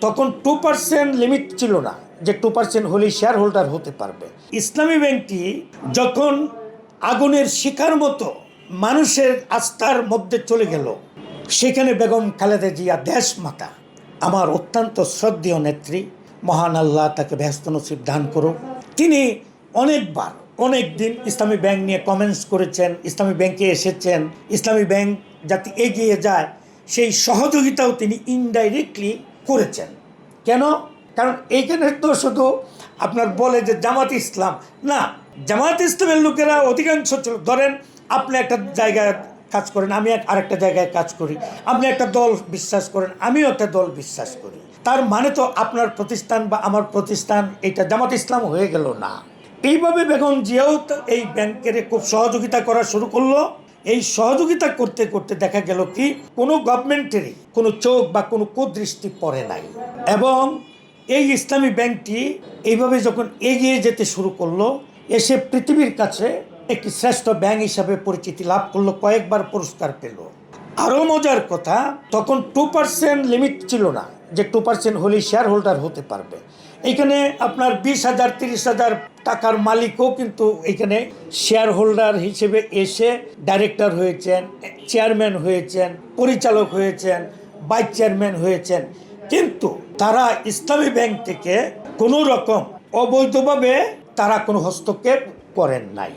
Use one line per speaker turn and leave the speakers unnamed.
তখন 2% লিমিট ছিল না যে 2% হলেই শেয়ার হোল্ডার হতে পারবে। ইসলামী ব্যাংকটি যখন আগুনের শিখার মতো মানুষের আস্থার মধ্যে চলে গেল, সেখানে বেগম খালেদা জিয়া দেশমাতা, আমার অত্যন্ত শ্রদ্ধেয় নেত্রী, মহান আল্লাহ তাকে ব্যস্ত নসিব দান করুক। তিনি অনেকবার অনেক দিন ইসলামী ব্যাংক নিয়ে কমেন্টস করেছেন, ইসলামী ব্যাংকে এসেছেন, ইসলামী ব্যাংক যাতে এগিয়ে যায় সেই সহযোগিতাও তিনি ইনডাইরেক্টলি করেছেন। কেন? কারণ এইখানে তো শুধু আপনার বলে যে জামাত ইসলাম না, জামাত ইসলামের লোকেরা অধিকাংশ ধরেন আপনি একটা জায়গায় কাজ করেন, আমি আরেকটা জায়গায় কাজ করি, আপনি একটা দল বিশ্বাস করেন, আমিও একটা দল বিশ্বাস করি, তার মানে তো আপনার প্রতিষ্ঠান বা আমার প্রতিষ্ঠান এটা জামাত ইসলাম হয়ে গেল না। এইভাবে বেগম জিয়াও তো এই ব্যাংকের খুব সহযোগিতা করা শুরু করলো। এই সহযোগিতা করতে করতে দেখা গেল কি কোনো গভর্নমেন্টেরই কোনো চোখ বা কোনো কুদৃষ্টি পড়ে নাই, এবং এই ইসলামী ব্যাংকটি এইভাবে যখন এগিয়ে যেতে শুরু করলো, এসে পৃথিবীর কাছে একটি শ্রেষ্ঠ ব্যাংক হিসাবে পরিচিতি লাভ করলো, কয়েকবার পুরস্কার পেল। আরও মজার কথা, তখন 2% লিমিট ছিল না যে 2% হলেই শেয়ার হোল্ডার হতে পারবে। এইখানে আপনার 20,000 30,000 টাকার মালিকও কিন্তু এইখানে শেয়ার হোল্ডার হিসেবে এসে ডাইরেক্টর হয়েছেন, চেয়ারম্যান হয়েছেন, পরিচালক হয়েছেন, ভাইস চেয়ারম্যান হয়েছেন, কিন্তু তারা ইসলামী ব্যাংক থেকে কোনো রকম অবৈধভাবে তারা কোনো হস্তক্ষেপ করেন নাই।